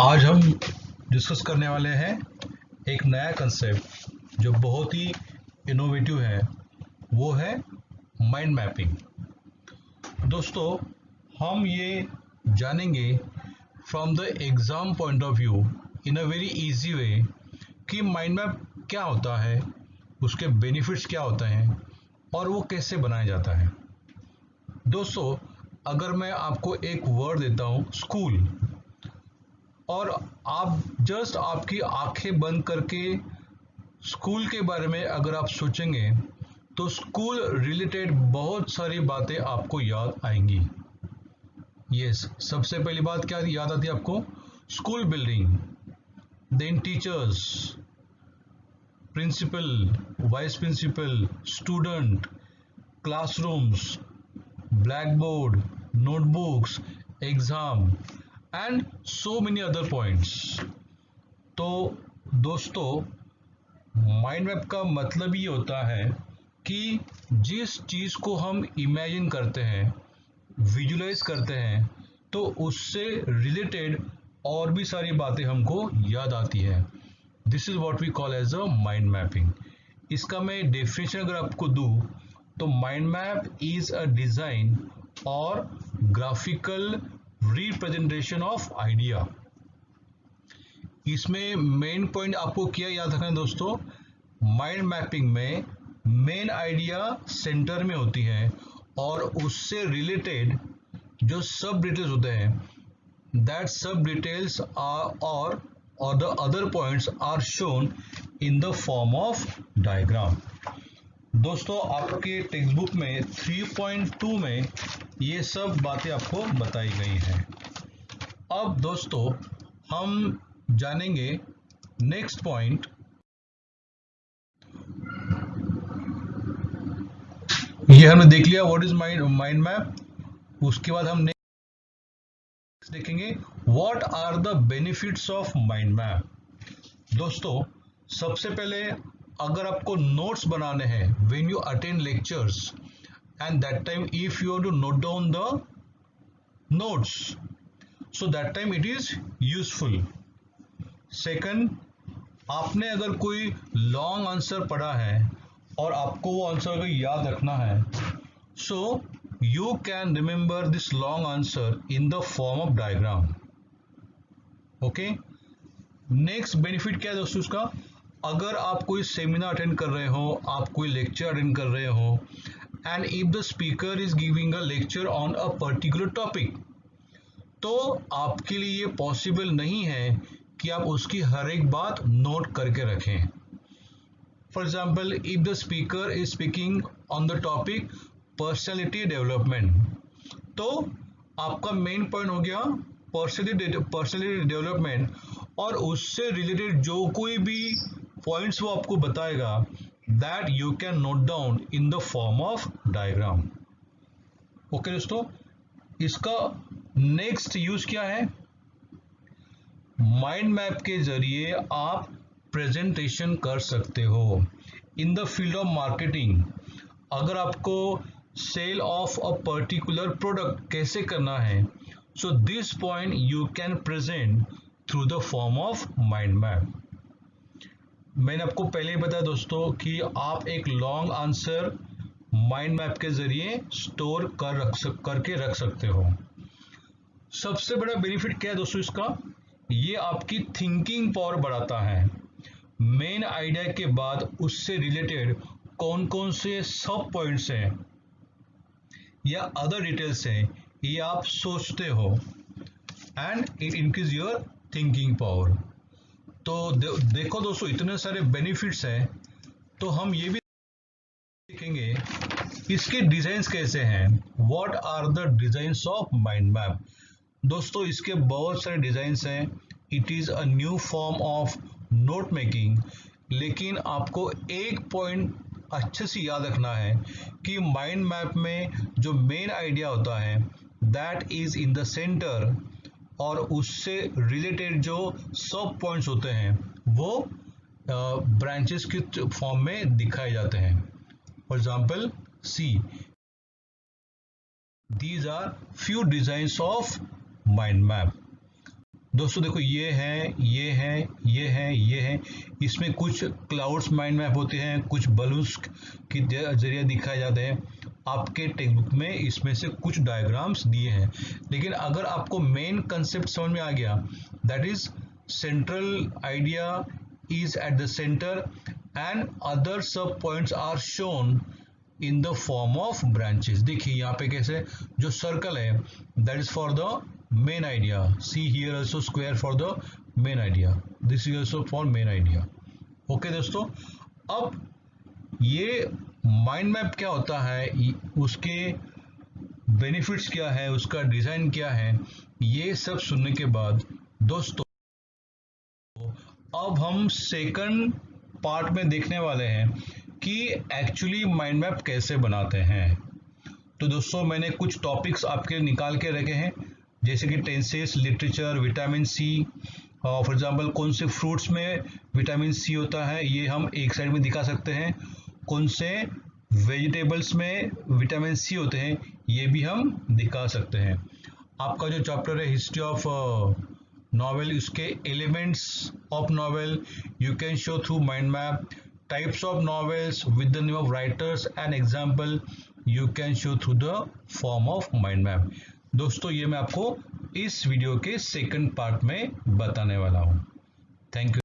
आज हम डिस्कस करने वाले हैं एक नया कंसेप्ट जो बहुत ही इनोवेटिव है, वो है माइंड मैपिंग। दोस्तों, हम ये जानेंगे from the exam point of view in a very easy way कि माइंड मैप क्या होता है, उसके बेनिफिट्स क्या होते हैं और वो कैसे बनाया जाता है। दोस्तों, अगर मैं आपको एक वर्ड देता हूँ स्कूल, और आप जस्ट आपकी आंखें बंद करके स्कूल के बारे में अगर आप सोचेंगे तो स्कूल रिलेटेड बहुत सारी बातें आपको याद आएंगी। यस, सबसे पहली बात क्या याद आती है आपको? School building, then teachers, principal, vice principal, student, classrooms, black board, notebooks, exam and so many other points. तो दोस्तों, माइंड मैप का मतलब ये होता है कि जिस चीज़ को हम इमेजिन करते हैं, विजुलाइज करते हैं, तो उससे रिलेटेड और भी सारी बातें हमको याद आती है। This is what we call as a mind mapping. इसका मैं डेफिनेशन अगर आपको दूं तो mind map is a design और ग्राफिकल रिप्रेजेंटेशन ऑफ आइडिया। इसमें मेन पॉइंट आपको क्या याद रखना है दोस्तों? माइंड मैपिंग में मेन आइडिया सेंटर में होती है और उससे रिलेटेड जो सब डिटेल्स होते हैं, दैट सब डिटेल्स आर और the other points are shown in the form of diagram. दोस्तों, आपके टेक्स्ट बुक में 3.2 में ये सब बातें आपको बताई गई हैं। अब दोस्तों, हम जानेंगे नेक्स्ट पॉइंट। ये हमने देख लिया व्हाट इज माइंड मैप। उसके बाद हम नेक्स्ट देखेंगे what are the benefits of mind map. दोस्तों, सबसे पहले अगर आपको नोट्स बनाने हैं when you attend lectures and that time if you have to note down the notes, so that time it is useful. Second, आपने अगर कोई लॉन्ग आंसर पढ़ा है और आपको वो आंसर अगर याद रखना है, so you can remember this long answer in the form of diagram. Okay, next benefit क्या है दोस्तों इसका? अगर आप कोई सेमिनार अटेंड कर रहे हो, आप कोई लेक्चर अटेंड कर रहे हो, and if the speaker is giving a lecture on a particular topic, तो आपके लिए ये पॉसिबल नहीं है कि आप उसकी हर एक बात नोट करके रखें। For example, if the speaker is speaking on the topic personality development, तो आपका मेन पॉइंट हो गया पर्सनैलिटी डेवलपमेंट, और उससे रिलेटेड जो कोई भी पॉइंट्स वो आपको बताएगा, that you can note down in the form of diagram. Okay दोस्तों, इसका नेक्स्ट यूज क्या है? माइंड मैप के जरिए आप प्रेजेंटेशन कर सकते हो in the field of marketing. अगर आपको sale of a particular product कैसे करना है, so this point you can present through the form of mind map. मैंने आपको पहले ही बताया दोस्तों कि आप एक लॉन्ग आंसर माइंड मैप के जरिए स्टोर करके रख सकते हो। सबसे बड़ा बेनिफिट क्या है दोस्तों इसका? ये आपकी थिंकिंग पावर बढ़ाता है। मेन आइडिया के बाद उससे रिलेटेड कौन कौन से सब पॉइंट्स हैं या अदर डिटेल्स हैं, ये आप सोचते हो, and it increase your thinking power. तो देखो दोस्तों, इतने सारे बेनिफिट्स हैं, तो हम ये भी देखेंगे इसके डिजाइन्स कैसे हैं। What are the designs of mind map? दोस्तों, इसके बहुत सारे डिजाइन्स हैं। It is a new form of note making, लेकिन आपको एक पॉइंट अच्छे से याद रखना है कि माइंड मैप में जो मेन आइडिया होता है, that is in the centre, और उससे रिलेटेड जो सब पॉइंट्स होते हैं वो ब्रांचेस के फॉर्म में दिखाए जाते हैं। For example, see these are few designs of mind map. दोस्तों देखो, ये है, ये है, ये है, ये है। इसमें कुछ क्लाउड्स माइंड मैप होते हैं, कुछ बलून्स के जरिए दिखाए जाते हैं। आपके टेक्स्ट बुक में इसमें से कुछ डायग्राम्स दिए हैं, लेकिन अगर आपको मेन कंसेप्ट समझ में आ गया, that is central idea is at the center and other sub points are shown in the form of branches। देखिए यहाँ पे कैसे जो सर्कल है, that is for the main idea। see here also square for the main idea, this is also for main idea। Okay दोस्तों, अब ये mind map क्या होता है, उसके बेनिफिट्स क्या है, उसका डिजाइन क्या है, ये सब सुनने के बाद दोस्तों अब हम सेकंड पार्ट में देखने वाले हैं कि एक्चुअली माइंड मैप कैसे बनाते हैं। तो दोस्तों मैंने कुछ टॉपिक्स आपके निकाल के रखे हैं, जैसे कि tenses, literature, vitamin C. For example कौन से फ्रूट्स में विटामिन सी होता है ये हम एक साइड में दिखा सकते हैं, कौन से वेजिटेबल्स में विटामिन सी होते हैं ये भी हम दिखा सकते हैं। आपका जो चैप्टर है हिस्ट्री ऑफ novel, इसके elements of novel you can show through mind map, types of novels with the name of writers and example you can show through the form of mind map। दोस्तों ये मैं आपको इस video के second part में बताने वाला हूँ। Thank you.